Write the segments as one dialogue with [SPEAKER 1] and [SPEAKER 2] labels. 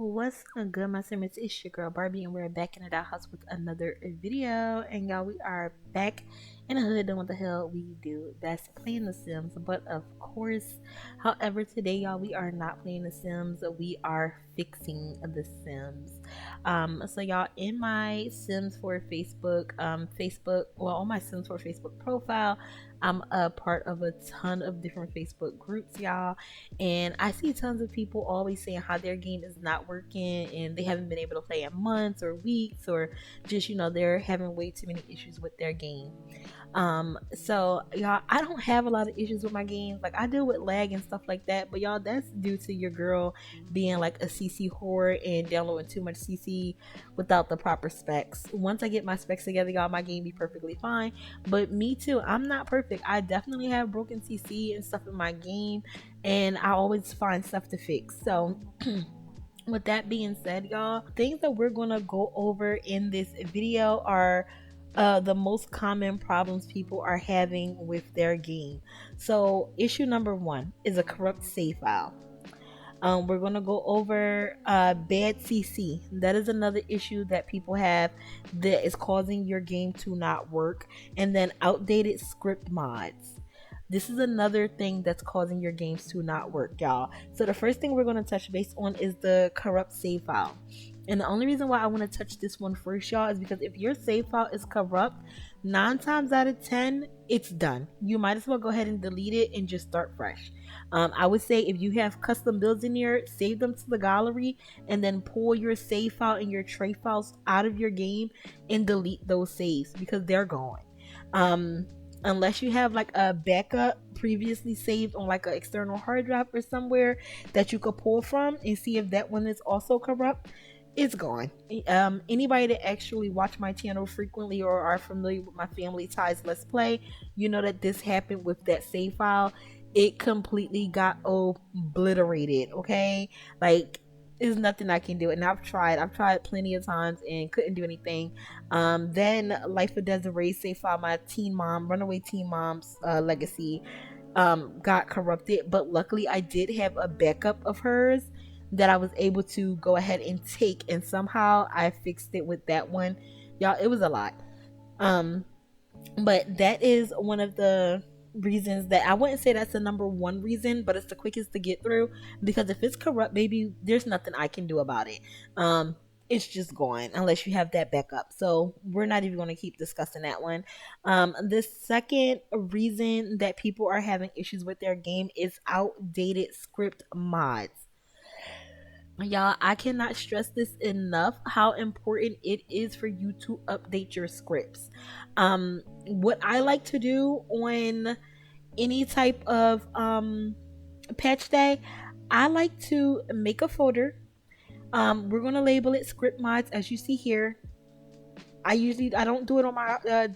[SPEAKER 1] What's good, my simmers? It's your girl Barbie, and we're back in the house with another video. And y'all, we are back in the hood doing what the hell we do. That's playing The Sims. But of course, however, today, y'all, we are not playing The Sims. We are fixing The Sims. So y'all, in my Sims for Facebook, well, on my Sims for Facebook profile, I'm a part of a ton of different Facebook groups, y'all, and I see tons of people always saying how their game is not working and they haven't been able to play in months or weeks, or just, they're having way too many issues with their game. So y'all, I don't have a lot of issues with my games. Like, I deal with lag and stuff like that, but y'all, that's due to your girl being like a CC whore and downloading too much CC without the proper specs. Once I get my specs together, y'all, my game be perfectly fine. But me too, I'm not perfect. I definitely have broken CC and stuff in my game, and I always find stuff to fix. So with that being said, y'all, things that we're gonna go over in this video are the most common problems people are having with their game. So issue number one is a corrupt save file. We're going to go over bad CC. That is another issue that people have that is causing your game to not work. And then outdated script mods. This is another thing that's causing your games to not work, y'all. So the first thing we're going to touch base on is the corrupt save file. And the only reason why I want to touch this one first, y'all, is because if your save file is corrupt, 9 times out of 10, it's done. You might as well go ahead and delete it and just start fresh. I would say if you have custom builds in here, save them to the gallery and then pull your save file and your tray files out of your game and delete those saves because they're gone. Unless you have like a backup previously saved on like an external hard drive or somewhere that you could pull from and see if that one is also corrupt, it's gone. Anybody that actually watch my channel frequently or are familiar with my Family Ties Let's Play, you know that this happened with that save file. It completely got obliterated. Okay, like, there's nothing I can do, and I've tried plenty of times and couldn't do anything. Then Life of Desiree save file, my runaway teen mom's legacy, got corrupted, but luckily I did have a backup of hers that I was able to go ahead and take, and somehow I fixed it with that one. Y'all, it was a lot. But that is one of the reasons that I wouldn't say that's the number one reason, but it's the quickest to get through, because if it's corrupt, baby, there's nothing I can do about it. It's just gone unless you have that backup. So we're not even going to keep discussing that one. The second reason that people are having issues with their game is outdated script mods. Y'all, I cannot stress this enough, how important it is for you to update your scripts. What I like to do on any type of patch day, I like to make a folder. We're gonna label it script mods, as you see here. I don't do it on my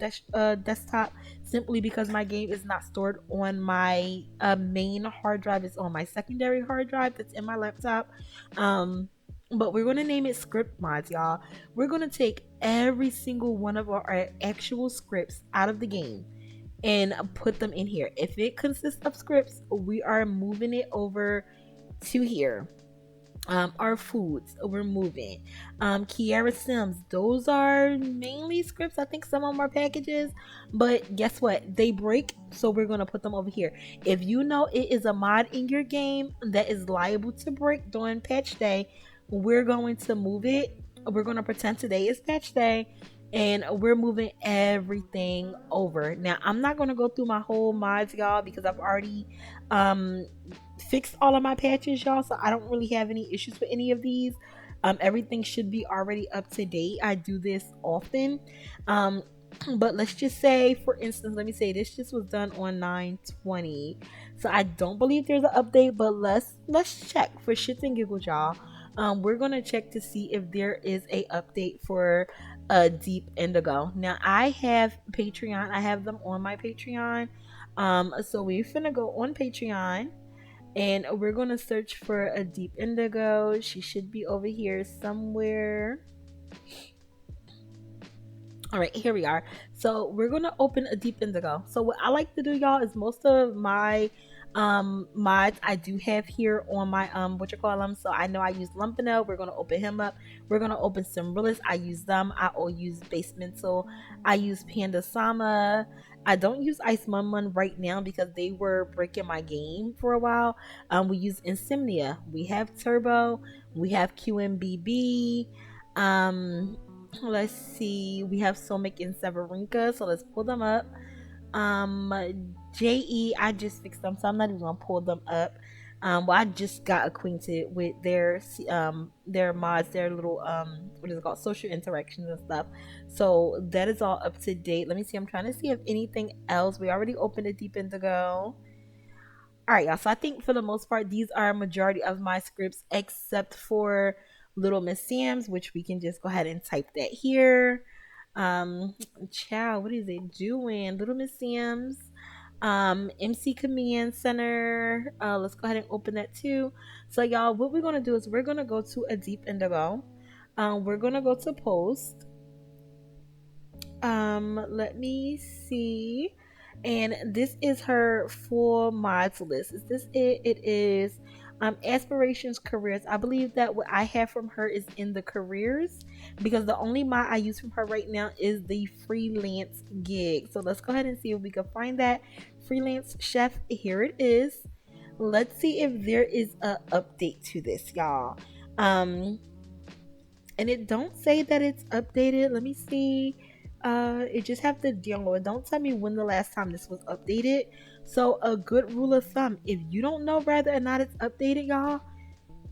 [SPEAKER 1] desktop, simply because my game is not stored on my main hard drive. It's on my secondary hard drive that's in my laptop. But we're gonna name it script mods, y'all. We're gonna take every single one of our actual scripts out of the game and put them in here. If it consists of scripts, we are moving it over to here. Our foods, we're moving. Kiara Sims, those are mainly scripts. I think some of them are packages, but guess what? They break, so we're gonna put them over here. If you know it is a mod in your game that is liable to break during patch day, we're going to move it. We're gonna pretend today is patch day, and we're moving everything over. Now, I'm not gonna go through my whole mods, y'all, because I've already fixed all of my patches, y'all, so I don't really have any issues with any of these. Everything should be already up to date. I do this often. But let's just say, for instance, let me say this just was done on 9/20, so I don't believe there's an update, but let's check for shits and giggles, y'all. We're gonna check to see if there is a update for Deep Indigo. Now, I have Patreon. I have them on my Patreon. So we're finna go on Patreon, and we're gonna search for a Deep Indigo. She should be over here somewhere. All right, here we are. So we're gonna open a Deep Indigo. So what I like to do, y'all, is most of my mods I do have here on my so I know I use Lumpino. We're gonna open him up. We're gonna open some realists. I use them. I all use basemental. I use Panda Sama. I don't use Ice Mun right now because they were breaking my game for a while. We use Insomnia. We have Turbo. We have QMBB. Um, let's see. We have Somic and Severinka. So let's pull them up. JE, I just fixed them, so I'm not even gonna pull them up. Well, I just got acquainted with their mods, their little what is it called, social interactions and stuff. So that is all up to date. Let me see. I'm trying to see if anything else. We already opened a Deep Indigo. All right, y'all. So I think for the most part, these are a majority of my scripts, except for Little Miss Sam's, which we can just go ahead and type that here. Child, what is it doing? Little Miss Sam's, MC Command Center. Let's go ahead and open that too. So y'all, what we're gonna do is we're gonna go to a Deep Indigo. We're gonna go to post. Let me see. And this is her full mods list. Is this it? It is aspirations, careers. I believe that what I have from her is in the careers, because the only mod I use from her right now is the freelance gig. So let's go ahead and see if we can find that freelance chef. Here it is. Let's see if there is a update to this, y'all. And it don't say that it's updated. Let me see. It just have to download. Don't tell me when the last time this was updated. So a good rule of thumb, if you don't know whether or not it's updated, y'all,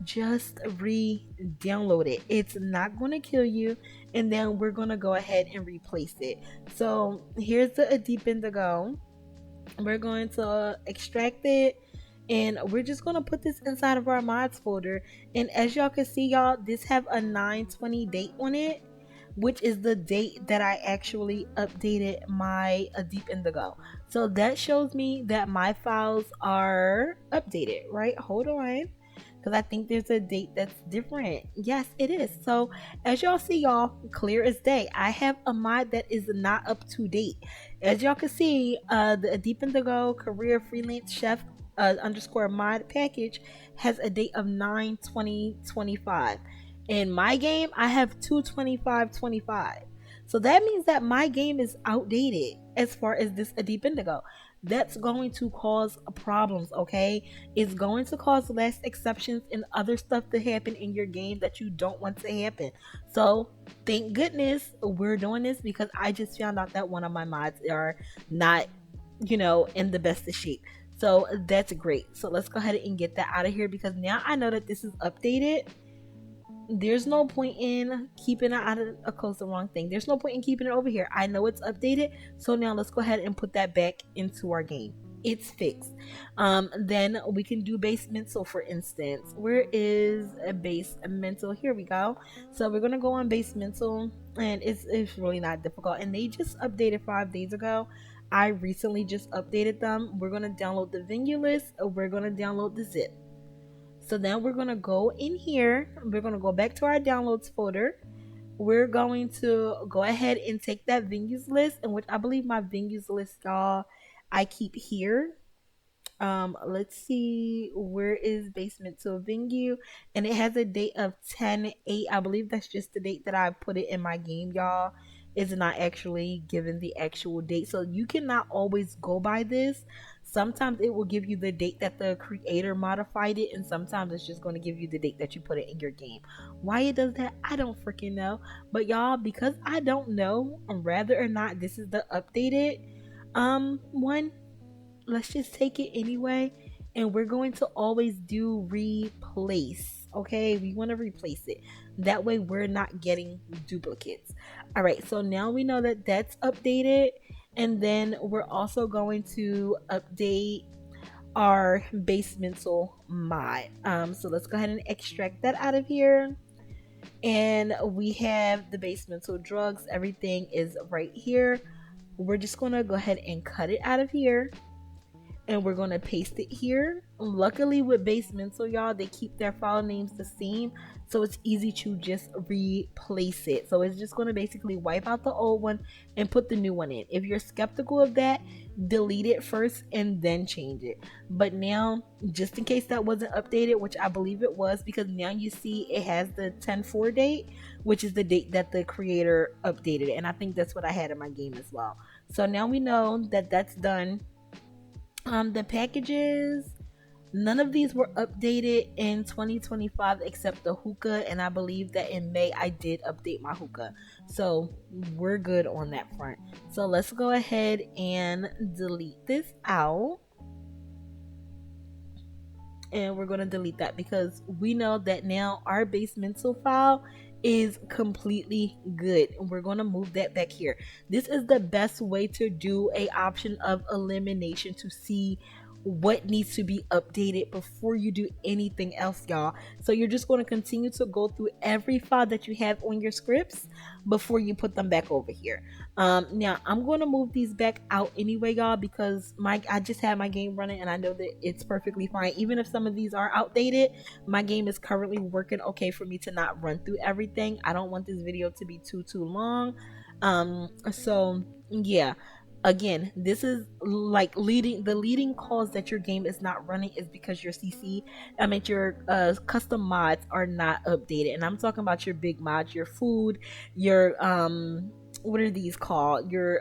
[SPEAKER 1] just re-download it. It's not going to kill you, and then we're going to go ahead and replace it. So here's the Deep Indigo. We're going to extract it, and we're just going to put this inside of our mods folder. And as y'all can see, y'all, this have a 9/20 date on it, which is the date that I actually updated my Deep Indigo. So that shows me that my files are updated, right? Hold on, because I think there's a date that's different. Yes, it is. So as y'all see, y'all, clear as day, I have a mod that is not up to date. As y'all can see, the Deep Indigo career freelance chef underscore mod package has a date of 9/20/25. In my game, I have 2/25/25. So that means that my game is outdated as far as this Deep Indigo. That's going to cause problems, okay? It's going to cause less exceptions and other stuff to happen in your game that you don't want to happen. So thank goodness we're doing this, because I just found out that one of my mods are not, in the best of shape. So that's great. So let's go ahead and get that out of here, because now I know that this is updated. There's no point in keeping it out of the wrong thing. There's no point in keeping it over here. I know it's updated. So now let's go ahead and put that back into our game. It's fixed. Then we can do base mental, for instance. Where is a base mental? Here we go. So we're gonna go on base mental, and it's really not difficult. And they just updated 5 days ago. I recently just updated them. We're gonna download the venue list. We're gonna download the zip. So then we're going to go in here. We're going to go back to our downloads folder. We're going to go ahead and take that venues list, in which I believe my venues list, y'all, I keep here. Let's see, where is basement to venue, and it has a date of 10/8. I believe that's just the date that I put it in my game, y'all. It's not actually given the actual date, so you cannot always go by this. Sometimes it will give you the date that the creator modified it, and sometimes it's just going to give you the date that you put it in your game. Why it does that, I don't freaking know. But y'all, because I don't know whether or not this is the updated one, let's just take it anyway, and we're going to always do replace. Okay, we want to replace it, that way we're not getting duplicates. All right, so now we know that that's updated, and then we're also going to update our base mental mod. So let's go ahead and extract that out of here, and we have the base mental drugs. Everything is right here. We're just going to go ahead and cut it out of here, and we're going to paste it here. Luckily with base mental, y'all, they keep their file names the same, so it's easy to just replace it. So it's just going to basically wipe out the old one and put the new one in. If you're skeptical of that, delete it first and then change it. But now, just in case that wasn't updated, which I believe it was, because now you see it has the 10/4 date, which is the date that the creator updated it. And I think that's what I had in my game as well. So now we know that that's done. The packages, none of these were updated in 2025 except the hookah, and I believe that in May I did update my hookah. So we're good on that front. So let's go ahead and delete this out. And we're going to delete that because we know that now our base mental file is completely good, and we're going to move that back here. This is the best way to do a option of elimination to see what needs to be updated before you do anything else, y'all. So you're just going to continue to go through every file that you have on your scripts before you put them back over here. Now I'm going to move these back out anyway, y'all, because I just had my game running and I know that it's perfectly fine. Even if some of these are outdated, my game is currently working okay for me to not run through everything. I don't want this video to be too long. So yeah, again, this is like leading cause that your game is not running is because your your custom mods are not updated. And I'm talking about your big mods, your food, your what are these called, your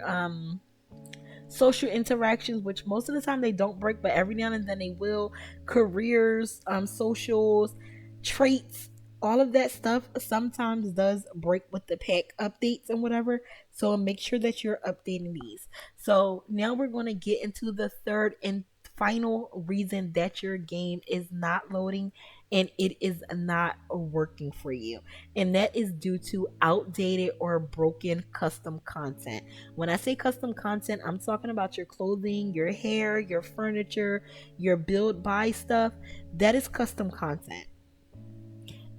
[SPEAKER 1] social interactions, which most of the time they don't break, but every now and then they will. Careers, socials, traits, all of that stuff sometimes does break with the pack updates and whatever. So make sure that you're updating these. So now we're going to get into the third and final reason that your game is not loading and it is not working for you, and that is due to outdated or broken custom content. When I say custom content, I'm talking about your clothing, your hair, your furniture, your build buy stuff. That is custom content.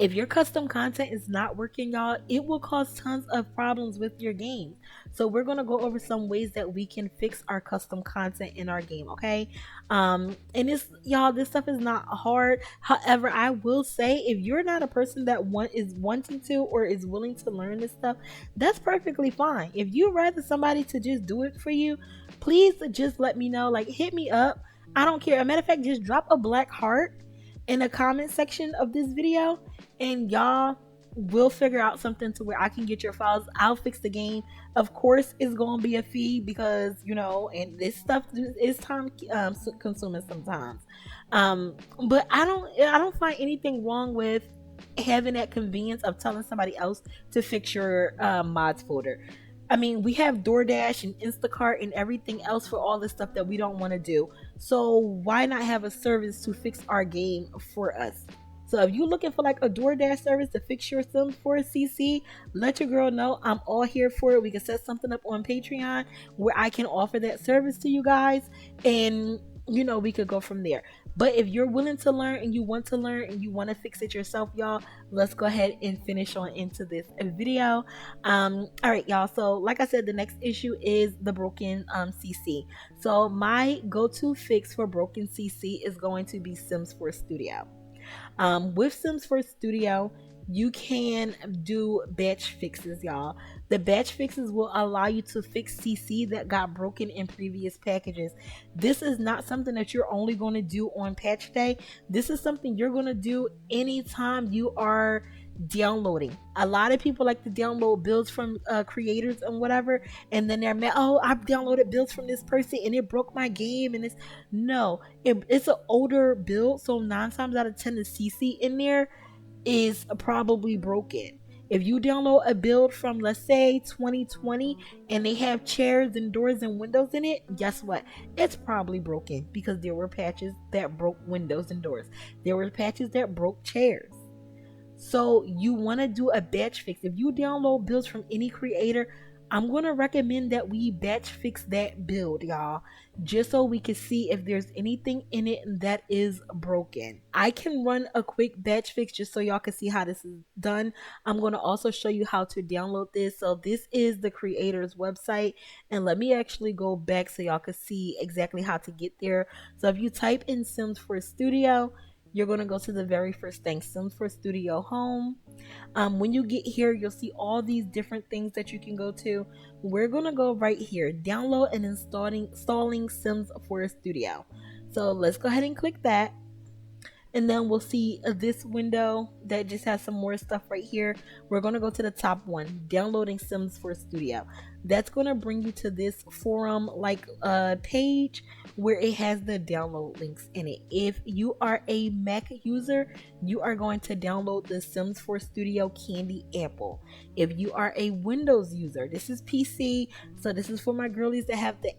[SPEAKER 1] If your custom content is not working, y'all, it will cause tons of problems with your game. So we're going to go over some ways that we can fix our custom content in our game, okay? And this, y'all, this stuff is not hard. However, I will say, if you're not a person that is wanting to or is willing to learn this stuff, that's perfectly fine. If you rather somebody to just do it for you, please just let me know. Like, hit me up. I don't care. As a matter of fact, just drop a black heart in the comment section of this video, and y'all will figure out something to where I can get your files. I'll fix the game. Of course, it's gonna be a fee because, you know, and this stuff is time consuming sometimes. But I don't find anything wrong with having that convenience of telling somebody else to fix your mods folder. I mean, we have DoorDash and Instacart and everything else for all the stuff that we don't want to do. So why not have a service to fix our game for us? So if you're looking for like a DoorDash service to fix your Sims for a CC, let your girl know. I'm all here for it. We can set something up on Patreon where I can offer that service to you guys, and you know, we could go from there. But if you're willing to learn and you want to learn and you want to fix it yourself, y'all, let's go ahead and finish on into this video. All right, y'all. So like I said, the next issue is the broken CC. So my go-to fix for broken CC is going to be Sims 4 Studio. With Sims 4 Studio, you can do batch fixes, y'all. The batch fixes will allow you to fix CC that got broken in previous packages. This is not something that you're only going to do on patch day. This is something you're going to do anytime you are downloading. A lot of people like to download builds from creators and whatever, and then they're mad, oh, I've downloaded builds from this person and it broke my game. And it's an older build, so 9 times out of 10 the CC in there is probably broken. If you download a build from, let's say, 2020 and they have chairs and doors and windows in it, guess what? It's probably broken because there were patches that broke windows and doors. There were patches that broke chairs. So you want to do a batch fix. If you download builds from any creator, I'm going to recommend that we batch fix that build, y'all, just so we can see if there's anything in it that is broken. I can run a quick batch fix just so y'all can see how this is done. I'm going to also show you how to download this. So this is the creator's website, and let me actually go back so y'all can see exactly how to get there. So if you type in Sims 4 Studio, you're going to go to the very first thing, Sims for Studio Home. When you get here, you'll see all these different things that you can go to. We're going to go right here, download and installing Sims for Studio. So let's go ahead and click that. And then we'll see this window that just has some more stuff right here. We're going to go to the top one, downloading Sims for Studio. That's going to bring you to this forum like page where it has the download links in it. If you are a Mac user, you are going to download the Sims for Studio Candy Apple. If you are a Windows user, this is PC, so this is for my girlies that have the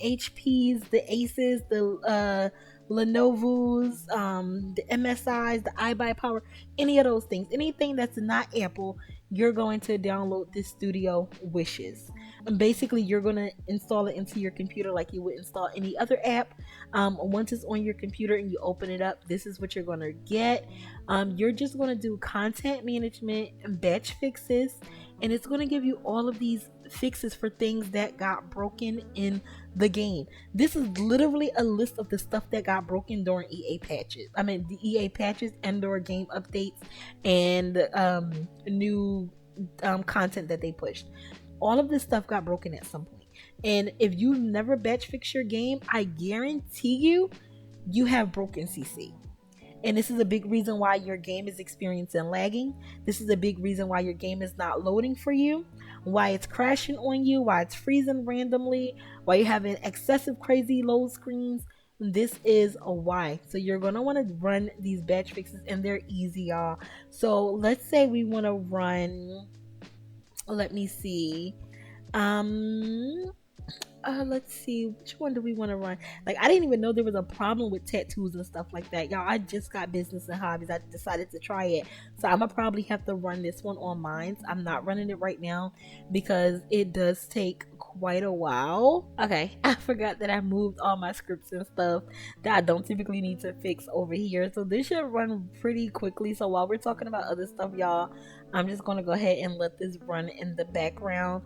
[SPEAKER 1] HPs, the Aces, the Lenovo's, the MSIs, the iBuyPower, any of those things, anything that's not Apple, you're going to download this Studio Wishes. And basically, you're going to install it into your computer like you would install any other app. Once it's on your computer and you open it up, this is what you're going to get. You're just going to do content management and batch fixes, and it's going to give you all of these fixes for things that got broken in the game. This is literally a list of the stuff that got broken during EA patches. I mean, the EA patches and or game updates and new content that they pushed. All of this stuff got broken at some point. And if you never batch fix your game, I guarantee you have broken CC. And this is a big reason why your game is experiencing lagging. This is a big reason why your game is not loading for you, why it's crashing on you, why it's freezing randomly, why you're having excessive crazy load screens. This is a why. So you're going to want to run these batch fixes, and they're easy, y'all. So let's say we want to run, let me see, let's see, which one do we want to run? Like, I didn't even know there was a problem with tattoos and stuff like that, y'all. I just got business and hobbies. I decided to try it, so I'm gonna probably have to run this one on mine. I'm not running it right now because it does take quite a while. Okay, I forgot that I moved all my scripts and stuff that I don't typically need to fix over here, so this should run pretty quickly. So while we're talking about other stuff, y'all, I'm just gonna go ahead and let this run in the background.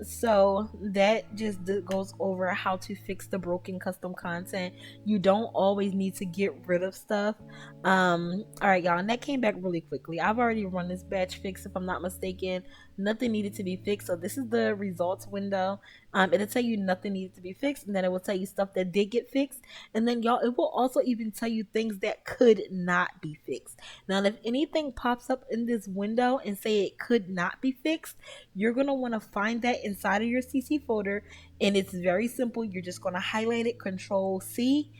[SPEAKER 1] So that just goes over how to fix the broken custom content. You don't always need to get rid of stuff. All right, y'all, and that came back really quickly. I've already run this batch fix, if I'm not mistaken. Nothing needed to be fixed. So this is the results window. It'll tell you nothing needed to be fixed, and then it will tell you stuff that did get fixed, and then y'all, it will also even tell you things that could not be fixed. Now, if anything pops up in this window and say it could not be fixed, you're going to want to find that inside of your CC folder, and it's very simple. You're just going to highlight it, Control C,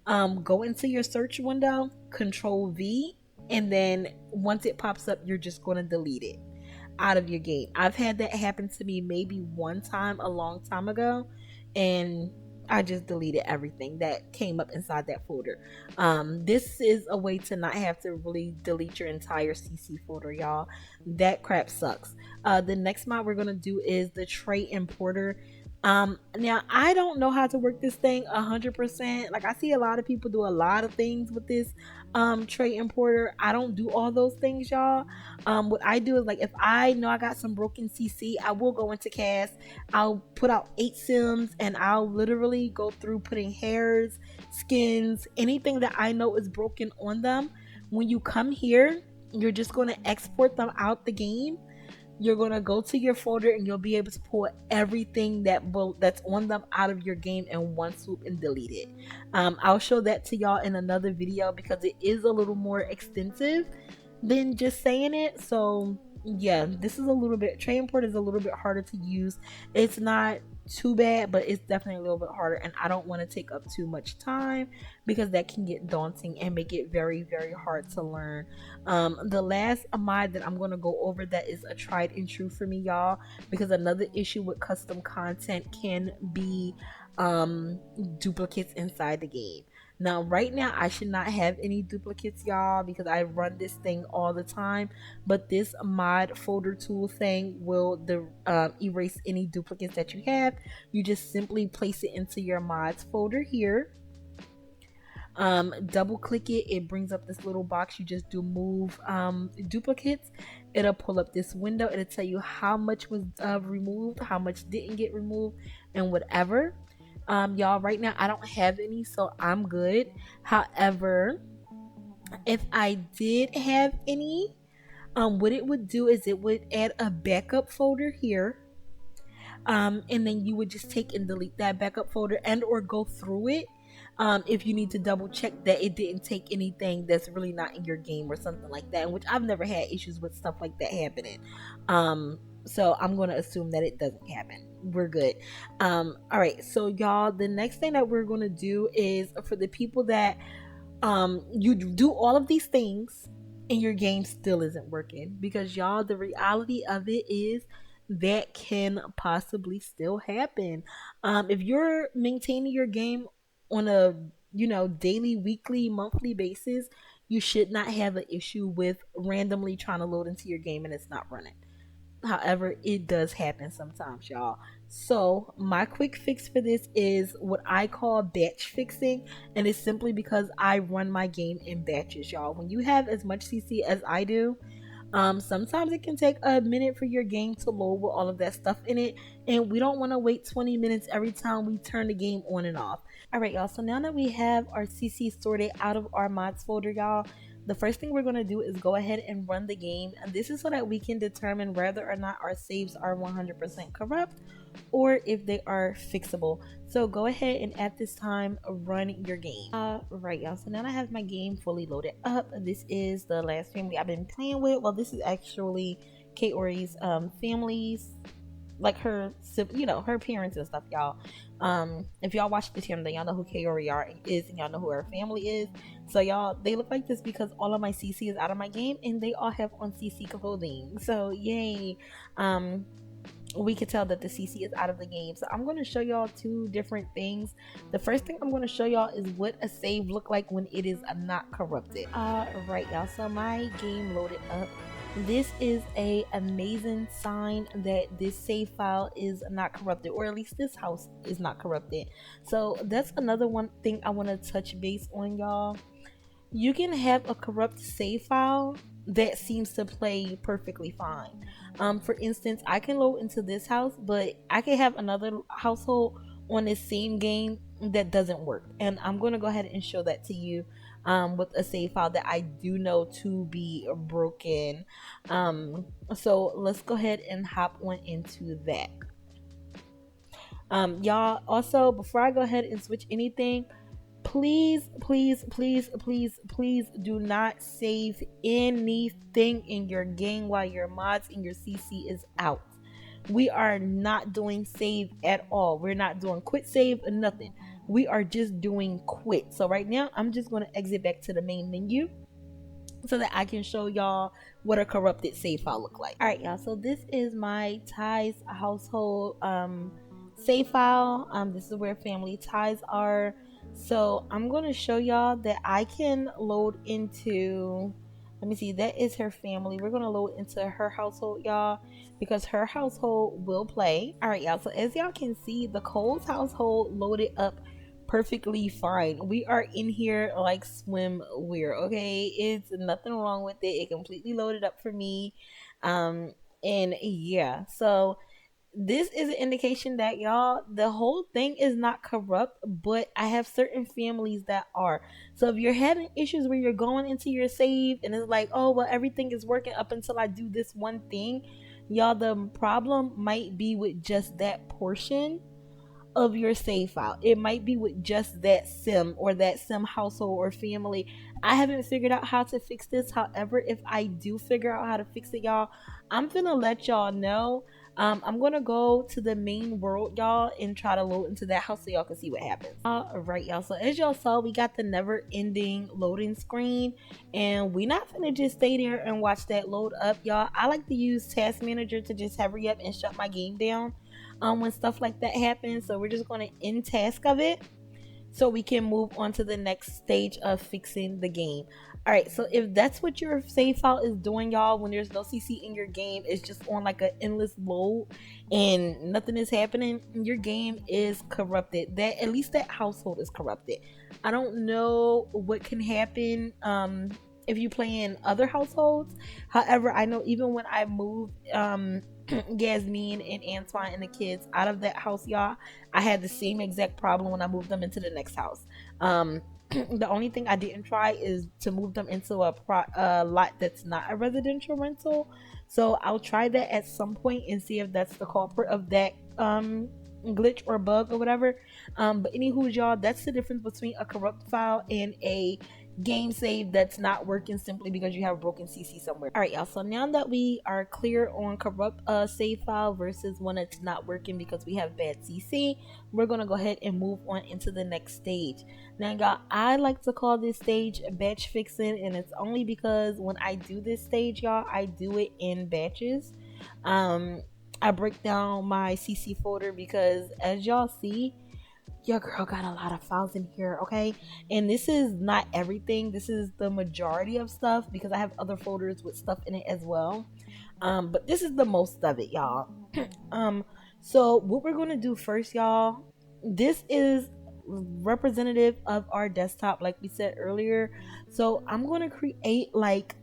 [SPEAKER 1] go into your search window, Control V, and then once it pops up, you're just going to delete it out of your game. I've had that happen to me maybe one time a long time ago, and I just deleted everything that came up inside that folder. This is a way to not have to really delete your entire CC folder, y'all. That crap sucks. The next mod we're gonna do is the tray importer. Now I don't know how to work this thing 100%. Like, I see a lot of people do a lot of things with this tray importer. I don't do all those things, y'all. What I do is, like, if I know I got some broken CC, I will go into CAS. I'll put out 8 sims, and I'll literally go through putting hairs, skins, anything that I know is broken on them. When you come here, you're just going to export them out the game. You're going to go to your folder, and you'll be able to pull everything that's on them out of your game in one swoop and delete it. I'll show that to y'all in another video because it is a little more extensive than just saying it. So yeah, this is a little bit, tray import is a little bit harder to use. It's not too bad, but it's definitely a little bit harder, and I don't want to take up too much time because that can get daunting and make it very, very hard to learn. The last mod that I'm going to go over that is a tried and true for me, y'all, because another issue with custom content can be duplicates inside the game. Now, right now, I should not have any duplicates, y'all, because I run this thing all the time. But this mod folder tool thing will erase any duplicates that you have. You just simply place it into your mods folder here. Double click it. It brings up this little box. You just do move duplicates. It'll pull up this window. It'll tell you how much was removed, how much didn't get removed, and whatever. Y'all, right now I don't have any, so I'm good. However, If I did have any, what it would do is it would add a backup folder here, and then you would just take and delete that backup folder and or go through it, if you need to double check that it didn't take anything that's really not in your game or something like that, which I've never had issues with stuff like that happening. So I'm going to assume that it doesn't happen. We're good. All right, so y'all, the next thing that we're going to do is for the people that you do all of these things and your game still isn't working, because y'all, the reality of it is that can possibly still happen. If you're maintaining your game on a daily, weekly, monthly basis, you should not have an issue with randomly trying to load into your game and it's not running. However, it does happen sometimes, y'all. So, my quick fix for this is what I call batch fixing, and it's simply because I run my game in batches, y'all. When you have as much CC as I do, sometimes it can take a minute for your game to load with all of that stuff in it, and we don't want to wait 20 minutes every time we turn the game on and off. All right, y'all. So now that we have our CC sorted out of our mods folder, y'all, the first thing we're going to do is go ahead and run the game. And this is so that we can determine whether or not our saves are 100% corrupt or if they are fixable. So go ahead and at this time run your game. Right, y'all. So now I have my game fully loaded up. This is the last family I've been playing with. Well, this is actually Kaori's family's, like her, her parents and stuff, y'all. If y'all watch the channel, then y'all know who Kaori is, and y'all know who her family is. So y'all, they look like this because all of my CC is out of my game, and they all have on CC clothing. So yay! We can tell that the CC is out of the game. So I'm going to show y'all two different things. The first thing I'm going to show y'all is what a save look like when it is not corrupted. Right, y'all. So my game loaded up. This is a amazing sign that this save file is not corrupted, or at least this house is not corrupted. So that's another one thing I want to touch base on, y'all. You can have a corrupt save file that seems to play perfectly fine. For instance, I can load into this house, but I can have another household on this same game that doesn't work, and I'm going to go ahead and show that to you with a save file that I do know to be broken. So let's go ahead and hop on into that. Y'all, also, before I go ahead and switch anything, please do not save anything in your game while your mods and your CC is out. We are not doing save at all. We're not doing quit save or nothing. We are just doing quit. So right now I'm just going to exit back to the main menu so that I can show y'all what a corrupted save file look like. All right, y'all, so this is my ties household save file. This is where family ties are. So I'm going to show y'all that I can load into, let me see, that is her family. We're going to load into her household, y'all, because her household will play. All right, y'all, so as y'all can see, the Cole's household loaded up perfectly fine. We are in here like swimwear, okay? It's nothing wrong with it. It completely loaded up for me. And yeah, so this is an indication that, y'all, the whole thing is not corrupt, but I have certain families that are. So if you're having issues where you're going into your save and it's like, oh well, everything is working up until I do this one thing, y'all, the problem might be with just that portion of your save file. It might be with just that sim or that sim household or family. I haven't figured out how to fix this. However, if I do figure out how to fix it, y'all, I'm gonna let y'all know. I'm gonna go to the main world, y'all, and try to load into that house so y'all can see what happens. Alright, y'all, so as y'all saw, we got the never ending loading screen, and we not gonna just stay there and watch that load up, y'all. I like to use task manager to just hurry up and shut my game down when stuff like that happens. So we're just going to end task of it so we can move on to the next stage of fixing the game. All right, so if that's what your save file is doing, y'all, when there's no CC in your game, it's just on like an endless load and nothing is happening, your game is corrupted. That, at least that household is corrupted. I don't know what can happen if you play in other households. However, I know even when I moved Yasmin and Antoine and the kids out of that house, y'all, I had the same exact problem when I moved them into the next house. The only thing I didn't try is to move them into a lot that's not a residential rental. So I'll try that at some point and see if that's the culprit of that glitch or bug or whatever. But anywho, y'all, that's the difference between a corrupt file and a game save that's not working simply because you have a broken CC somewhere. All right, y'all. So now that we are clear on corrupt save file versus one that's not working because we have bad CC, we're gonna go ahead and move on into the next stage. Now, y'all, I like to call this stage batch fixing, and it's only because when I do this stage, y'all, I do it in batches. I break down my CC folder because, as y'all see, your girl got a lot of files in here, okay? And this is not everything. This is the majority of stuff because I have other folders with stuff in it as well. But this is the most of it, y'all. So what we're gonna do first, y'all, this is representative of our desktop, like we said earlier. So I'm gonna create, like,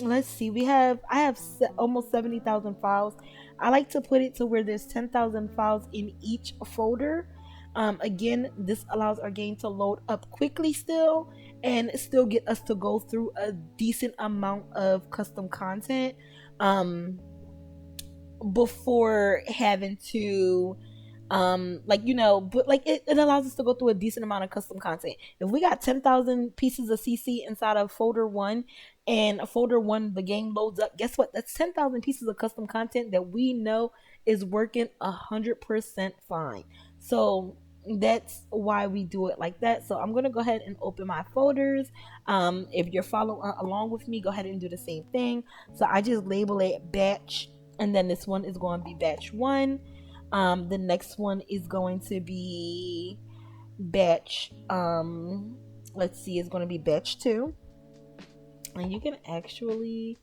[SPEAKER 1] let's see, I have almost 70,000 files. I like to put it to where there's 10,000 files in each folder. Again, this allows our game to load up quickly still and still get us to go through a decent amount of custom content before having to but like it allows us to go through a decent amount of custom content. If we got 10,000 pieces of CC inside of folder 1 and folder 1 the game loads up, guess what? That's 10,000 pieces of custom content that we know is working 100% fine. So that's why we do it like that. So I'm going to go ahead and open my folders. If you're following along with me, go ahead and do the same thing. So I just label it batch, and then this one is going to be batch 1. The next one is going to be batch, let's see, it's going to be batch 2. And you can actually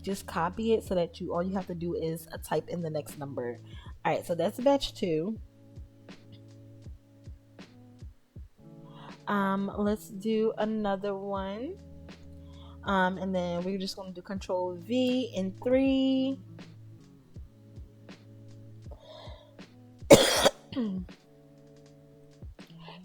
[SPEAKER 1] just copy it so that all you have to do is type in the next number. All right, so that's batch 2. Let's do another one. And then we're just going to do Control V in 3. All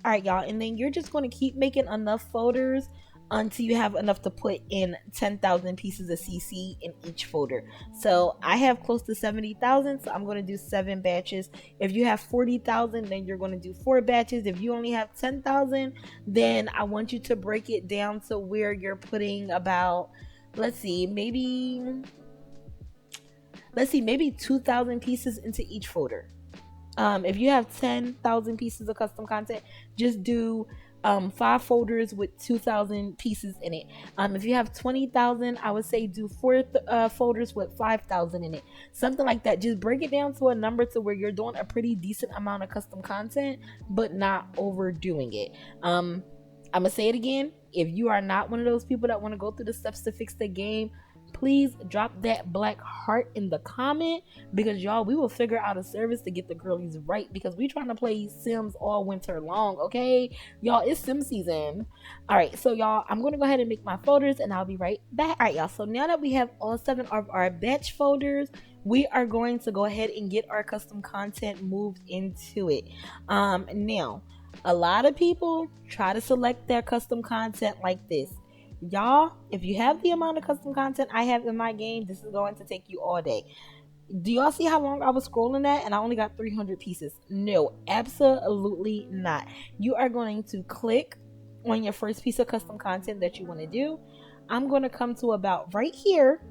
[SPEAKER 1] right, y'all, and then you're just going to keep making enough folders until you have enough to put in 10,000 pieces of CC in each folder. So I have close to 70,000, so I'm going to do 7 batches. If you have 40,000, then you're going to do 4 batches. If you only have 10,000, then I want you to break it down to where you're putting about, maybe 2,000 pieces into each folder. If you have 10,000 pieces of custom content, just do 5 folders with 2,000 pieces in it. If you have 20,000, I would say do 4 folders with 5,000 in it. Something like that. Just break it down to a number to where you're doing a pretty decent amount of custom content, but not overdoing it. I'm going to say it again. If you are not one of those people that want to go through the steps to fix the game, please drop that black heart in the comment, because y'all, we will figure out a service to get the girlies right, because we trying to play Sims all winter long. Okay, y'all, it's Sim season. All right, so y'all, I'm gonna go ahead and make my folders and I'll be right back. All right, y'all, so now that we have all 7 of our batch folders, we are going to go ahead and get our custom content moved into it. Now, a lot of people try to select their custom content like this. Y'all, if you have the amount of custom content I have in my game, this is going to take you all day. Do y'all see how long I was scrolling at and I only got 300 pieces? No, absolutely not. You are going to click on your first piece of custom content that you want to do. I'm going to come to about right here,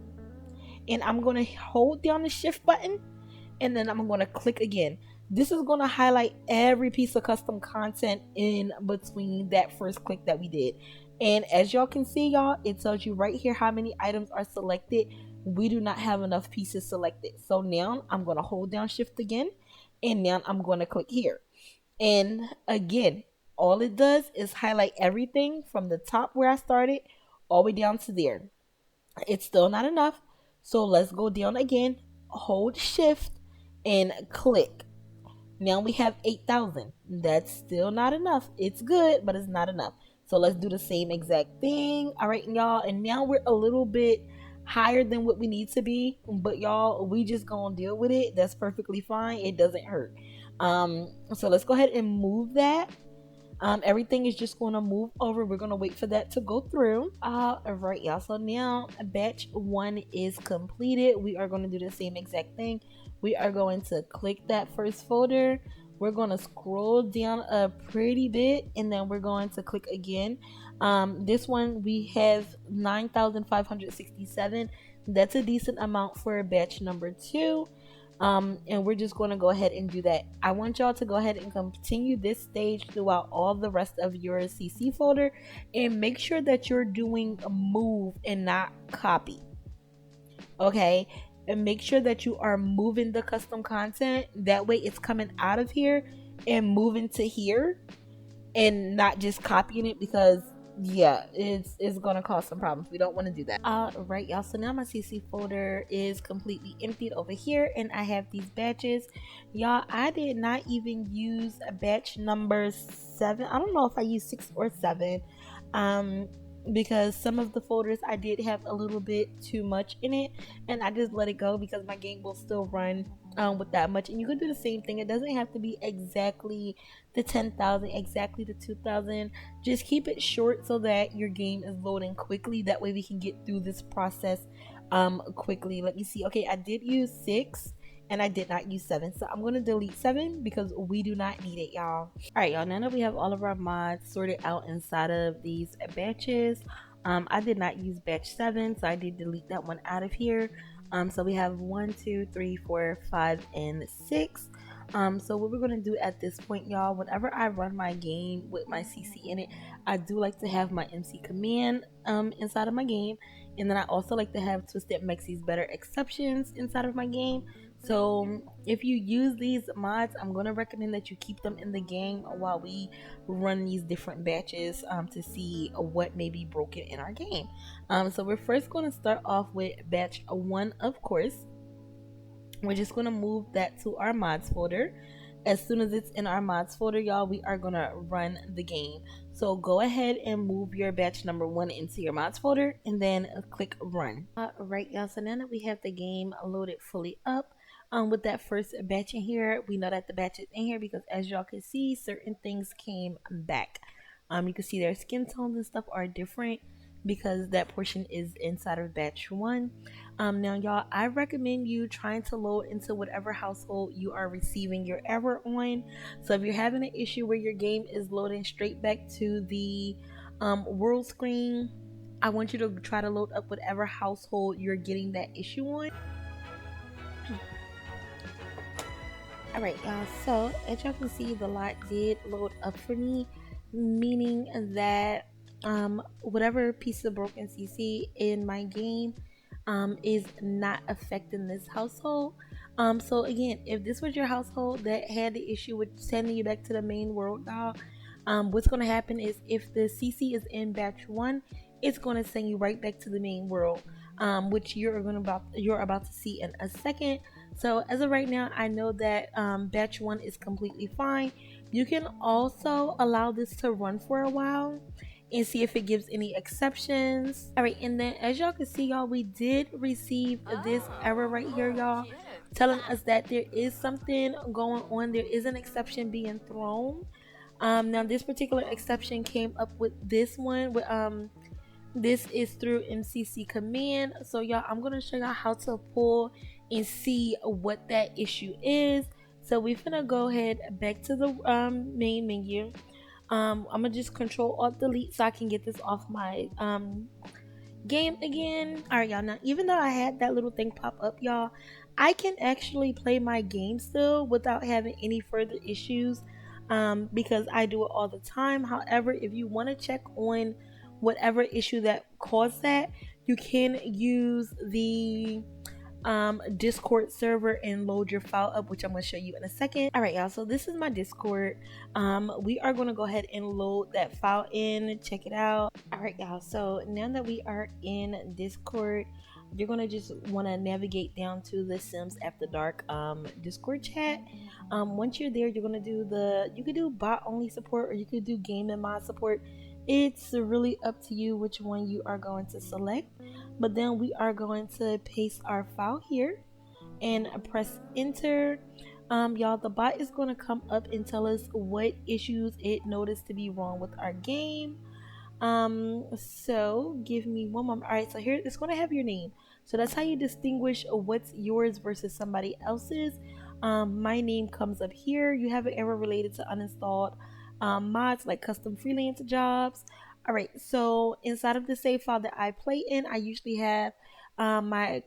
[SPEAKER 1] and I'm going to hold down the shift button, and then I'm going to click again. This is going to highlight every piece of custom content in between that first click that we did. And as y'all can see, y'all, it tells you right here how many items are selected. We do not have enough pieces selected. So now I'm going to hold down shift again, and now I'm going to click here. And again, all it does is highlight everything from the top where I started all the way down to there. It's still not enough. So let's go down again, hold shift and click. Now we have 8,000. That's still not enough. It's good, but it's not enough. So let's do the same exact thing. All right, y'all. And now we're a little bit higher than what we need to be, but y'all, we just gonna deal with it. That's perfectly fine. It doesn't hurt. So let's go ahead and move that. Everything is just going to move over. We're going to wait for that to go through. All right, y'all. So now batch 1 is completed. We are going to do the same exact thing. We are going to click that first folder. We're going to scroll down a pretty bit, and then we're going to click again. This one we have 9,567. That's a decent amount for batch number 2. And we're just going to go ahead and do that. I want y'all to go ahead and continue this stage throughout all the rest of your CC folder, and make sure that you're doing a move and not copy. Okay, and make sure that you are moving the custom content. That way it's coming out of here and moving to here, and not just copying it, because yeah, it's gonna cause some problems. We don't want to do that. All right, y'all. So now my CC folder is completely emptied over here, and I have these batches. Y'all, I did not even use a batch number 7. I don't know if I used 6 or 7, because some of the folders I did have a little bit too much in it, and I just let it go because my game will still run with that much. And you can do the same thing. It doesn't have to be exactly the 10,000, exactly the 2,000. Just keep it short so that your game is loading quickly. That way we can get through this process quickly. Let me see. Okay, I did use 6 and I did not use 7, so I'm going to delete 7 because we do not need it, y'all. All right, y'all, now that we have all of our mods sorted out inside of these batches, I did not use batch 7, so I did delete that one out of here. So we have 1, 2, 3, 4, 5, and 6. So what we're going to do at this point, y'all, whenever I run my game with my CC in it, I do like to have my MC command inside of my game, and then I also like to have Twisted Mexie's Better Exceptions inside of my game. So if you use these mods, I'm going to recommend that you keep them in the game while we run these different batches to see what may be broken in our game. So we're first going to start off with batch 1, of course. We're just going to move that to our mods folder. As soon as it's in our mods folder, y'all, we are going to run the game. So go ahead and move your batch number 1 into your mods folder, and then click run. Alright, y'all, so now that we have the game loaded fully up, with that first batch in here, we know that the batch is in here because, as y'all can see, certain things came back. You can see their skin tones and stuff are different because that portion is inside of batch 1. Now, y'all, I recommend you trying to load into whatever household you are receiving your error on. So if you're having an issue where your game is loading straight back to the world screen, I want you to try to load up whatever household you're getting that issue on. Alright, y'all, so as y'all can see, the lot did load up for me, meaning that whatever piece of broken CC in my game is not affecting this household. So again, if this was your household that had the issue with sending you back to the main world, y'all, what's going to happen is, if the CC is in batch 1, it's going to send you right back to the main world, which you're about to see in a second. So as of right now, I know that batch 1 is completely fine. You can also allow this to run for a while and see if it gives any exceptions. All right, and then as y'all can see, y'all, we did receive this error right here, y'all, telling us that there is something going on. There is an exception being thrown. Now this particular exception came up with this one with this is through MCC command. So y'all, I'm gonna show y'all how to pull and see what that issue is. So we're gonna go ahead back to the main menu. I'm gonna just Control Alt Delete so I can get this off my game again. All right, y'all, now even though I had that little thing pop up, y'all, I can actually play my game still without having any further issues, because I do it all the time. However, if you want to check on whatever issue that caused that, you can use the Discord server and load your file up, which I'm going to show you in a second. All right, y'all, so this is my Discord. We are going to go ahead and load that file in. Check it out. All right, y'all, so now that we are in Discord, you're going to just want to navigate down to the Sims After Dark Discord chat. Once you're there, you're going to do you could do bot only support, or you could do game and mod support. It's really up to you which one you are going to select. But then we are going to paste our file here and press enter. Y'all, the bot is going to come up and tell us what issues it noticed to be wrong with our game. So give me one moment. All right, so here it's going to have your name. So that's how you distinguish what's yours versus somebody else's. My name comes up here. You have an error related to uninstalled mods like custom freelance jobs. All right, so inside of the save file that I play in, I usually have my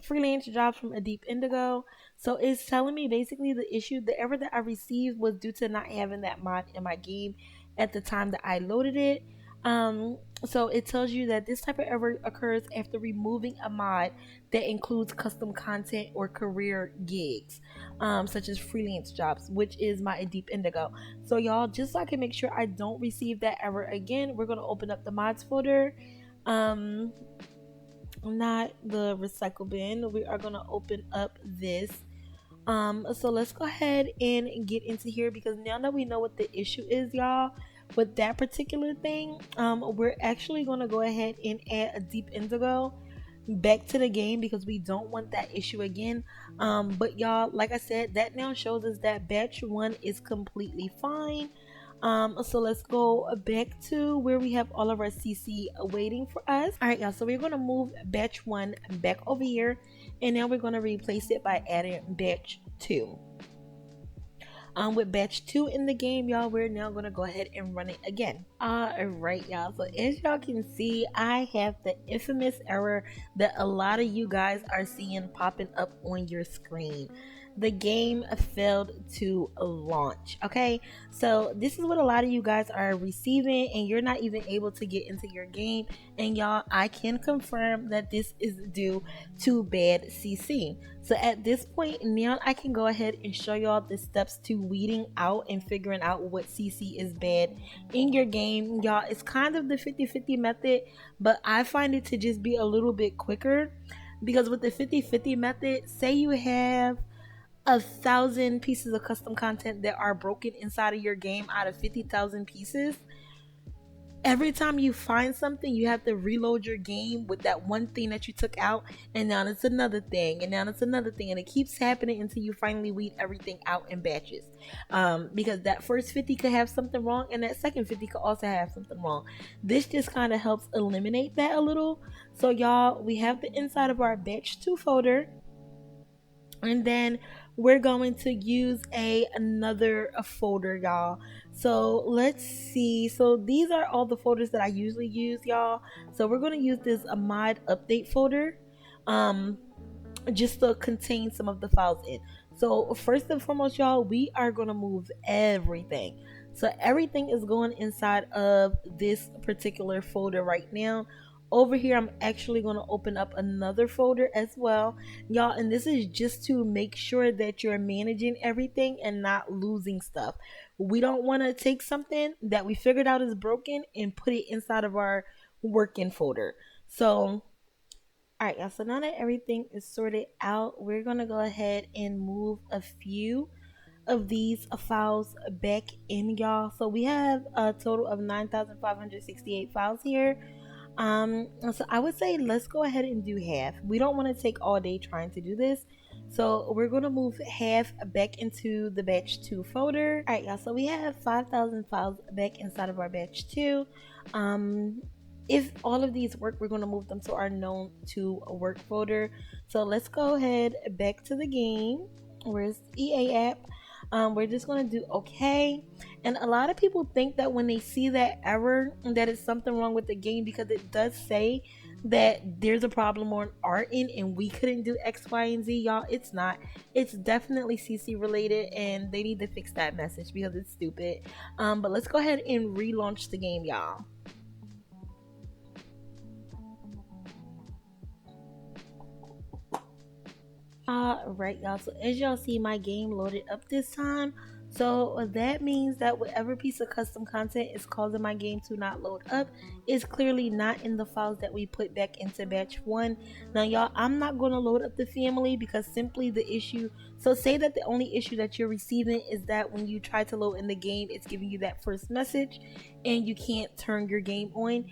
[SPEAKER 1] freelance jobs from a Deep Indigo. So it's telling me basically the error that I received was due to not having that mod in my game at the time that I loaded it. So it tells you that this type of error occurs after removing a mod that includes custom content or career gigs, such as freelance jobs, which is my Deep Indigo. So y'all, just so I can make sure I don't receive that error again, we're gonna open up the mods folder. Not the recycle bin. We are gonna open up this. So let's go ahead and get into here, because now that we know what the issue is, y'all, with that particular thing, we're actually gonna go ahead and add a Deep Indigo back to the game because we don't want that issue again. But y'all, like I said, that now shows us that batch 1 is completely fine. So let's go back to where we have all of our CC waiting for us. All right, y'all, so we're going to move batch 1 back over here, and now we're going to replace it by adding batch 2. With batch 2 in the game, y'all, we're now going to go ahead and run it again. Alright, y'all, so as y'all can see, I have the infamous error that a lot of you guys are seeing popping up on your screen. The game failed to launch. Okay, so this is what a lot of you guys are receiving, and you're not even able to get into your game. And y'all, I can confirm that this is due to bad CC. So at this point now, I can go ahead and show y'all the steps to weeding out and figuring out what CC is bad in your game. Y'all, it's kind of the 50-50 method, but I find it to just be a little bit quicker, because with the 50-50 method, say you have 1,000 pieces of custom content that are broken inside of your game out of 50,000 pieces. Every time you find something, you have to reload your game with that one thing that you took out, and now it's another thing, and now it's another thing, and it keeps happening until you finally weed everything out in batches. Because that first 50 could have something wrong, and that second 50 could also have something wrong. This just kind of helps eliminate that a little. So y'all, we have the inside of our batch 2 folder, and then we're going to use another folder, y'all. So let's see. So these are all the folders that I usually use, y'all. So we're going to use this mod update folder, just to contain some of the files in. So first and foremost, y'all, we are going to move everything. So everything is going inside of this particular folder right now. Over here, I'm actually going to open up another folder as well, y'all, and this is just to make sure that you're managing everything and not losing stuff. We don't want to take something that we figured out is broken and put it inside of our working folder. So all right, y'all, so now that everything is sorted out, we're going to go ahead and move a few of these files back in, y'all. So we have a total of 9,568 files here. So I would say let's go ahead and do half. We don't want to take all day trying to do this, so we're going to move half back into the batch 2 folder. All right, y'all, so we have 5,000 files back inside of our batch 2. If all of these work, we're going to move them to our known to work folder. So let's go ahead back to the game. Where's EA app? We're just going to do okay. And a lot of people think that when they see that error, that it's something wrong with the game, because it does say that there's a problem on our end and we couldn't do X, Y, and Z. Y'all, it's not. It's definitely CC related, and they need to fix that message because it's stupid. But let's go ahead and relaunch the game, y'all. Right, y'all, so as y'all see, my game loaded up this time. So that means that whatever piece of custom content is causing my game to not load up is clearly not in the files that we put back into batch 1. Now y'all, I'm not going to load up the family because simply the issue, so say that the only issue that you're receiving is that when you try to load in the game, it's giving you that first message and you can't turn your game on.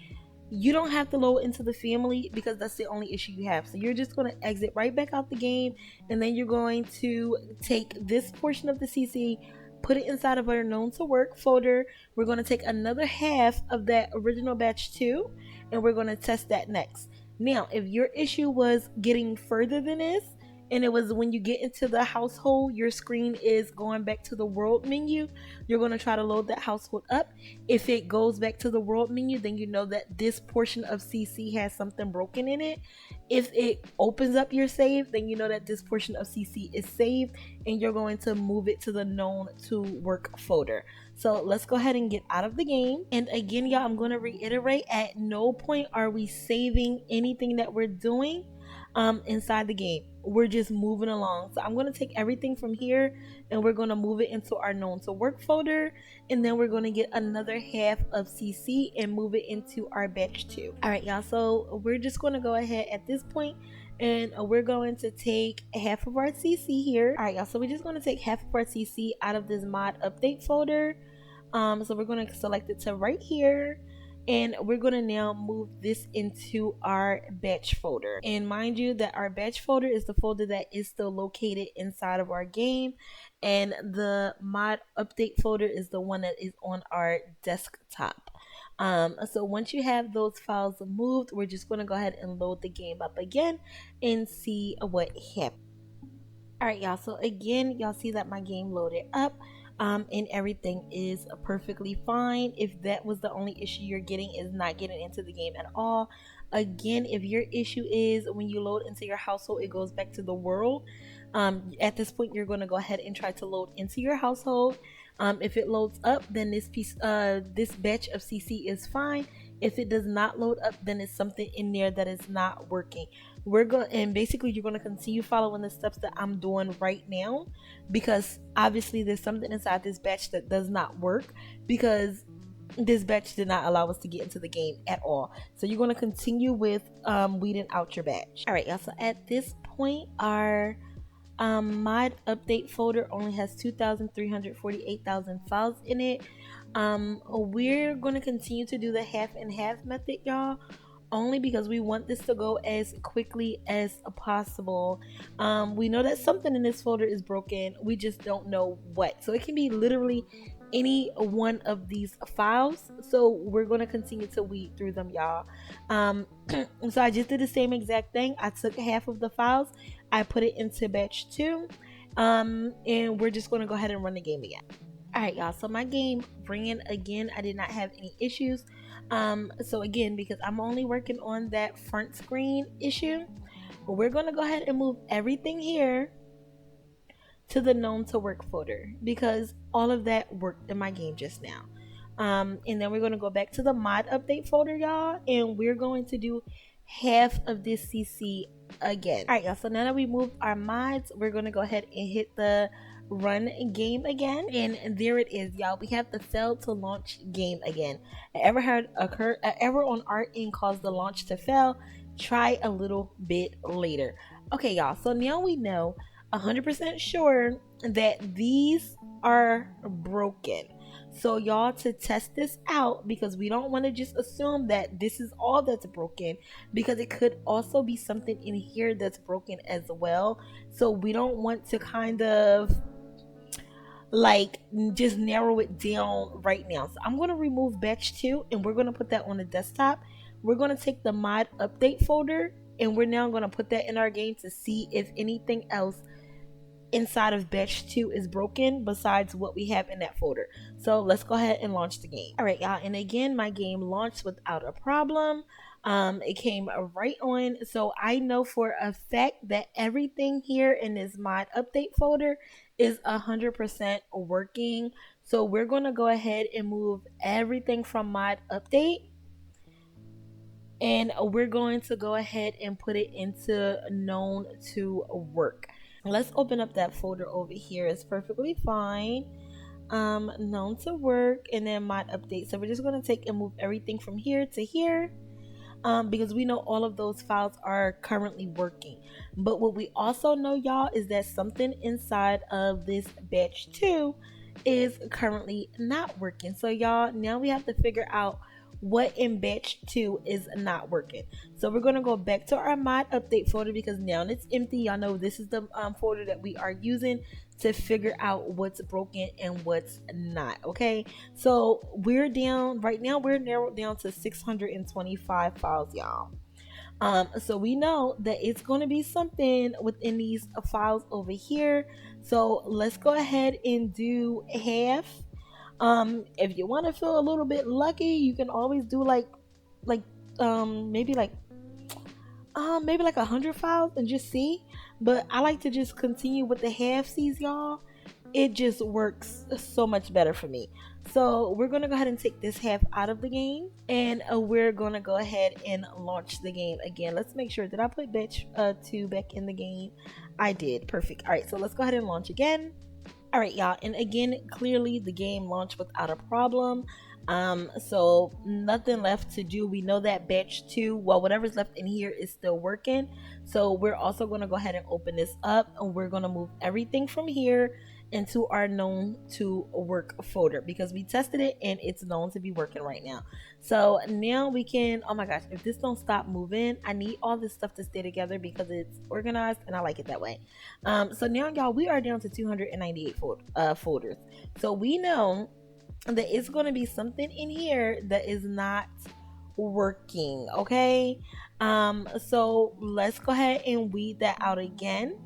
[SPEAKER 1] you don't have to load into the family because that's the only issue you have. So you're just going to exit right back out the game, and then you're going to take this portion of the CC, put it inside of our known to work folder. We're going to take another half of that original batch 2, and we're going to test that next. Now, if your issue was getting further than this, and it was when you get into the household, your screen is going back to the world menu, you're going to try to load that household up. If it goes back to the world menu, then you know that this portion of CC has something broken in it. If it opens up your save, then you know that this portion of CC is saved, and you're going to move it to the known to work folder. So let's go ahead and get out of the game. And again, y'all, I'm going to reiterate, at no point are we saving anything that we're doing inside the game. We're just moving along. So I'm going to take everything from here, and we're going to move it into our known to work folder, and then we're going to get another half of CC and move it into our batch 2. All right, y'all, so we're just going to go ahead at this point, and we're going to take half of our CC here. All right, y'all, so we're just going to take half of our CC out of this mod update folder. So we're going to select it to right here, and we're going to now move this into our batch folder. And mind you that our batch folder is the folder that is still located inside of our game, and the mod update folder is the one that is on our desktop. So once you have those files moved, we're just going to go ahead and load the game up again and see what happens. All right, y'all, so again, y'all see that my game loaded up, and everything is perfectly fine. If that was the only issue you're getting, is not getting into the game at all. Again, if your issue is when you load into your household, it goes back to the world, at this point you're going to go ahead and try to load into your household. If it loads up, then this batch of CC is fine. If it does not load up, then it's something in there that is not working. And basically you're going to continue following the steps that I'm doing right now, because obviously there's something inside this batch that does not work, because this batch did not allow us to get into the game at all. So you're going to continue with weeding out your batch. All right, y'all, so at this point our mod update folder only has 2,348,000 files in it. We're going to continue to do the half and half method, y'all, only because we want this to go as quickly as possible. We know that something in this folder is broken, we just don't know what. So it can be literally any one of these files, so we're going to continue to weed through them, y'all. So I just did the same exact thing. I took half of the files, I put it into batch 2, and we're just going to go ahead and run the game again. All right, y'all, so my game ran again. I did not have any issues. So again, because I'm only working on that front screen issue, we're going to go ahead and move everything here to the known to work folder, because all of that worked in my game just now. And then we're going to go back to the mod update folder, y'all, and we're going to do half of this CC again. All right, y'all, so now that we moved our mods, we're going to go ahead and hit the run game again, and there it is, y'all. We have the fail to launch game again. Ever on our end caused the launch to fail? Try a little bit later. Okay, y'all, so now we know 100% sure that these are broken. So y'all, to test this out, because we don't want to just assume that this is all that's broken, because it could also be something in here that's broken as well. So we don't want to kind of like just narrow it down right now. So I'm going to remove batch 2, and we're going to put that on the desktop. We're going to take the mod update folder, and we're now going to put that in our game to see if anything else inside of batch 2 is broken besides what we have in that folder. So let's go ahead and launch the game. All right, y'all, and again, my game launched without a problem. It came right on. So I know for a fact that everything here in this mod update folder is 100% working. So we're going to go ahead and move everything from mod update, and we're going to go ahead and put it into known to work. Let's open up that folder over here. It's perfectly fine. Known to work, and then mod update. So we're just going to take and move everything from here to here, because we know all of those files are currently working. But what we also know, y'all, is that something inside of this batch 2 is currently not working. So y'all, now we have to figure out what in batch 2 is not working. So we're going to go back to our mod update folder because now it's empty. Y'all know this is the folder that we are using to figure out what's broken and what's not. Okay, so we're down right now, we're narrowed down to 625 files, y'all. So we know that it's going to be something within these files over here. So let's go ahead and do half. If you want to feel a little bit lucky, you can always do like maybe like 100 files and just see. But I like to just continue with the half C's, y'all. It just works so much better for me. So we're gonna go ahead and take this half out of the game, and we're gonna go ahead and launch the game again. Let's make sure that I put batch 2 back in the game. I did. Perfect. All right, so let's go ahead and launch again. All right, y'all, and again, clearly the game launched without a problem. So nothing left to do. We know that batch 2, well, whatever's left in here is still working. So we're also going to go ahead and open this up, and we're going to move everything from here into our known to work folder because we tested it and it's known to be working right now. So now we can, oh my gosh, if this don't stop moving, I need all this stuff to stay together because it's organized and I like it that way. So now, y'all, we are down to 298 folders. So we know that it's going to be something in here that is not working. Okay, so let's go ahead and weed that out again.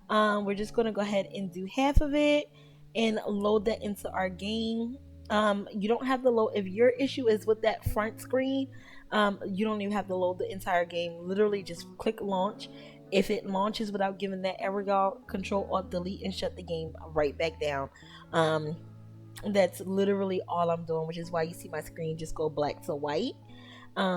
[SPEAKER 1] We're just going to go ahead and do half of it and load that into our game. You don't have to load, if your issue is with that front screen, you don't even have to load the entire game. Literally just click launch. If it launches without giving that error, y'all, Control Alt Delete and shut the game right back down. That's literally all I'm doing, which is why you see my screen just go black to white.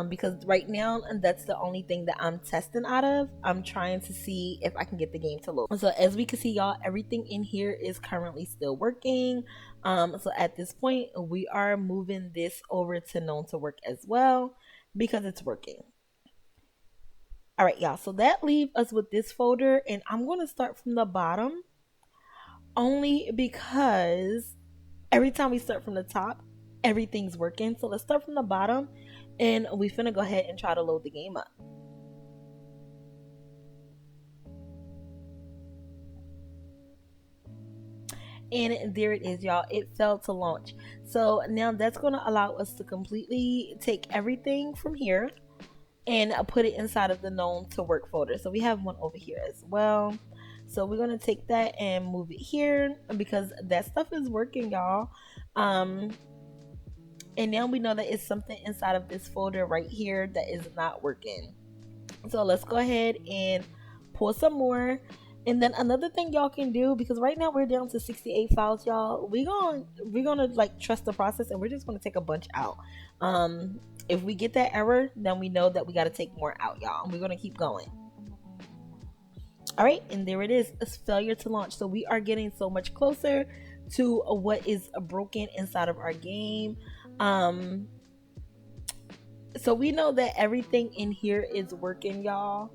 [SPEAKER 1] Because right now, and that's the only thing that I'm testing out of. I'm trying to see if I can get the game to load. So as we can see, y'all, everything in here is currently still working. So at this point, we are moving this over to known to work as well because it's working. All right, y'all, so that leaves us with this folder, and I'm going to start from the bottom only because every time we start from the top, everything's working. So let's start from the bottom, and we finna go ahead and try to load the game up. And there it is, y'all. It failed to launch. So now that's going to allow us to completely take everything from here and put it inside of the known to work folder. So we have one over here as well. So we're going to take that and move it here because that stuff is working, y'all. And now we know that it's something inside of this folder right here that is not working. So let's go ahead and pull some more. And then another thing y'all can do, because right now we're down to 68 files, y'all, we're gonna like trust the process, and we're just gonna take a bunch out. If we get that error, then we know that we got to take more out, y'all. We're gonna keep going. All right, and there it is, a failure to launch. So we are getting so much closer to what is broken inside of our game. So we know that everything in here is working, y'all,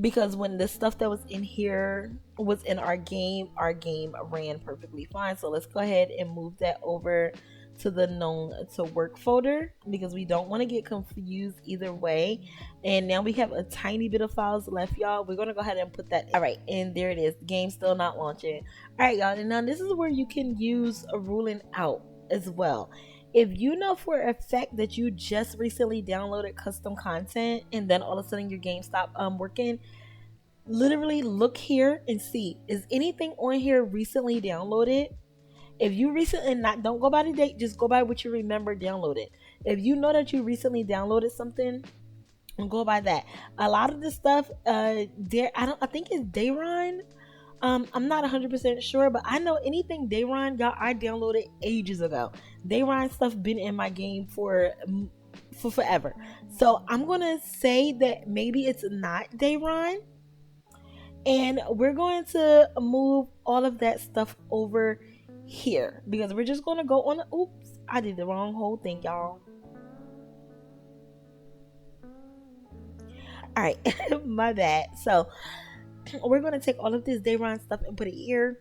[SPEAKER 1] because when the stuff that was in here was in our game ran perfectly fine. So let's go ahead and move that over to the known to work folder because we don't want to get confused either way. And now we have a tiny bit of files left, y'all. We're gonna go ahead and put that. All right, and there it is. The game's still not launching. All right, y'all, and now this is where you can use a ruling out as well. If you know for a fact that you just recently downloaded custom content and then all of a sudden your game stopped working, literally look here and see, is anything on here recently downloaded? If you recently don't go by the date, just go by what you remember downloaded. If you know that you recently downloaded something, go by that. A lot of this stuff, I think it's Dayron. I'm not 100% sure, but I know anything Dayron, y'all, I downloaded ages ago. Dayron stuff been in my game for forever. So I'm gonna say that maybe it's not Dayron, and we're going to move all of that stuff over here because we're just gonna go on. Oops, I did the wrong whole thing, y'all. All right, my bad. So we're gonna take all of this Dayron stuff and put it here.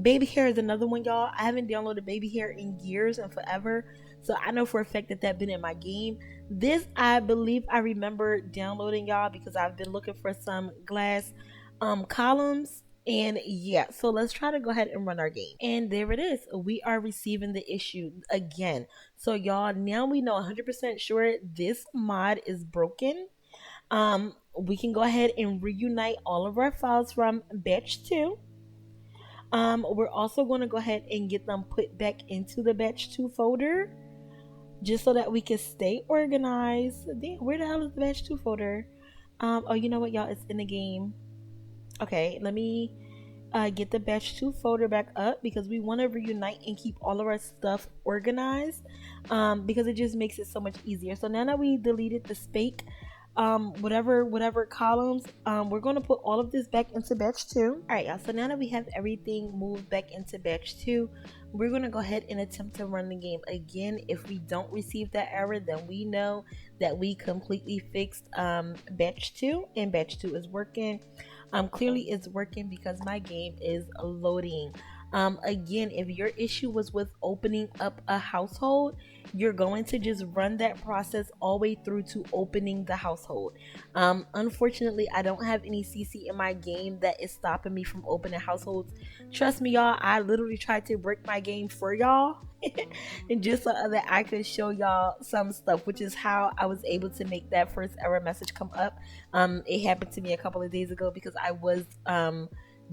[SPEAKER 1] Baby hair is another one, y'all. I haven't downloaded baby hair in years and forever, So I know for a fact that that's been in my game. This, I believe I remember downloading, y'all, because I've been looking for some glass columns. And yeah, so let's try to go ahead and run our game. And there it is. We are receiving the issue again. So y'all, now we know 100% sure this mod is broken. We can go ahead and reunite all of our files from batch 2. We're also going to go ahead and get them put back into the batch 2 folder, just so that we can stay organized. Damn, where the hell is the batch 2 folder? Oh, you know what, y'all? It's in the game. Okay, let me get the batch 2 folder back up, because we want to reunite and keep all of our stuff organized, because it just makes it so much easier. So now that we deleted the spake, whatever columns, we're going to put all of this back into batch 2. All right, y'all, so now that we have everything moved back into batch 2, we're going to go ahead and attempt to run the game again. If we don't receive that error, then we know that we completely fixed batch 2, and batch 2 is working. Clearly it's working because my game is loading. Again, if your issue was with opening up a household, you're going to just run that process all the way through to opening the household. Unfortunately, I don't have any CC in my game that is stopping me from opening households. Trust me, y'all, I literally tried to break my game for y'all and just so that I could show y'all some stuff, which is how I was able to make that first error message come up. It happened to me a couple of days ago because I was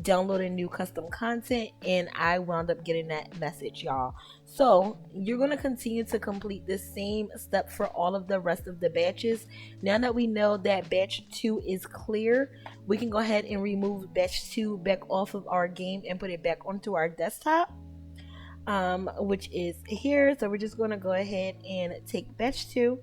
[SPEAKER 1] downloading new custom content and I wound up getting that message, y'all. So you're going to continue to complete the same step for all of the rest of the batches. Now that we know that batch 2 is clear, we can go ahead and remove batch 2 back off of our game and put it back onto our desktop, which is here. So we're just going to go ahead and take batch 2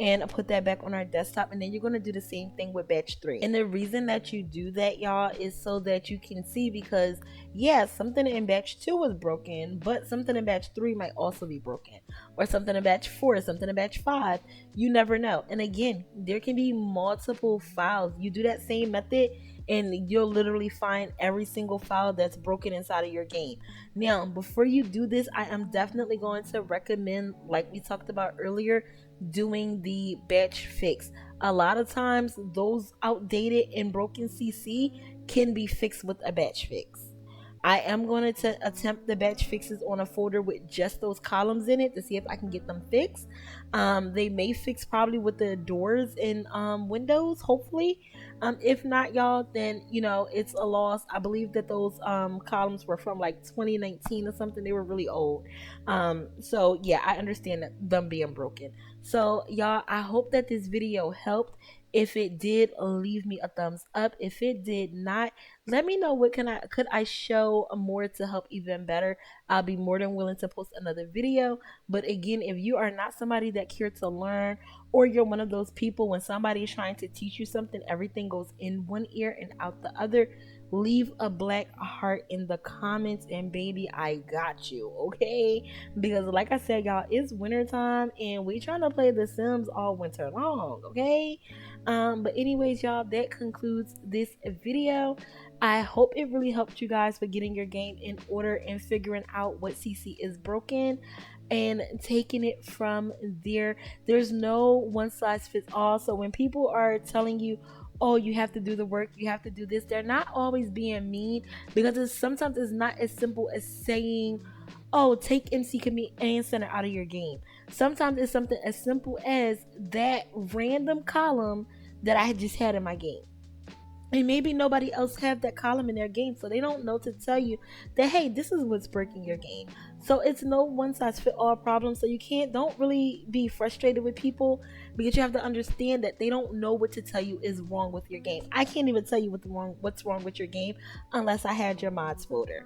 [SPEAKER 1] and put that back on our desktop, and then you're going to do the same thing with batch 3. And the reason that you do that, y'all, is so that you can see, because yeah, something in batch 2 was broken, but something in batch 3 might also be broken, or something in batch 4, something in batch 5. You never know. And again, there can be multiple files. You do that same method and you'll literally find every single file that's broken inside of your game. Now, before you do this, I am definitely going to recommend, like we talked about earlier, doing the batch fix. A lot of times those outdated and broken CC can be fixed with a batch fix. I am going to attempt the batch fixes on a folder with just those columns in it to see if I can get them fixed. They may fix probably with the doors and windows, hopefully. If not, y'all, then you know it's a loss. I believe that those columns were from like 2019 or something. They were really old. So yeah, I understand that them being broken. So y'all, I hope that this video helped. If it did, leave me a thumbs up. If it did not, let me know what could I show more to help even better. I'll be more than willing to post another video. But again, if you are not somebody that cares to learn, or you're one of those people when somebody is trying to teach you something, everything goes in one ear and out the other, leave a black heart in the comments and baby, I got you, okay? Because like I said, y'all, it's winter time and we trying to play The Sims all winter long, okay? But anyways, y'all, that concludes this video. I hope it really helped you guys with getting your game in order and figuring out what CC is broken and taking it from there. There's no one size fits all. So when people are telling you, oh, you have to do the work, you have to do this, they're not always being mean, because sometimes it's not as simple as saying, oh, take MC Command Center out of your game. Sometimes it's something as simple as that random column that I just had in my game. And maybe nobody else have that column in their game, so they don't know to tell you that, hey, this is what's breaking your game. So it's no one size fit all problem. So you don't really be frustrated with people, because you have to understand that they don't know what to tell you is wrong with your game. I can't even tell you what's wrong with your game unless I had your mods folder.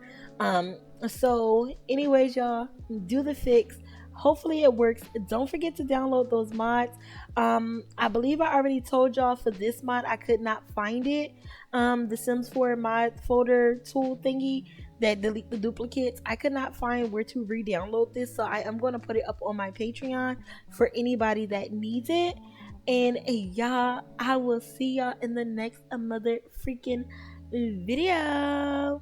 [SPEAKER 1] So anyways, y'all, do the fix. Hopefully it works. Don't forget to download those mods. I believe I already told y'all for this mod I could not find it. The Sims 4 mod folder tool thingy that delete the duplicates. I could not find where to re-download this, so I am going to put it up on my Patreon for anybody that needs it. And y'all, I will see y'all in the next mother freaking video.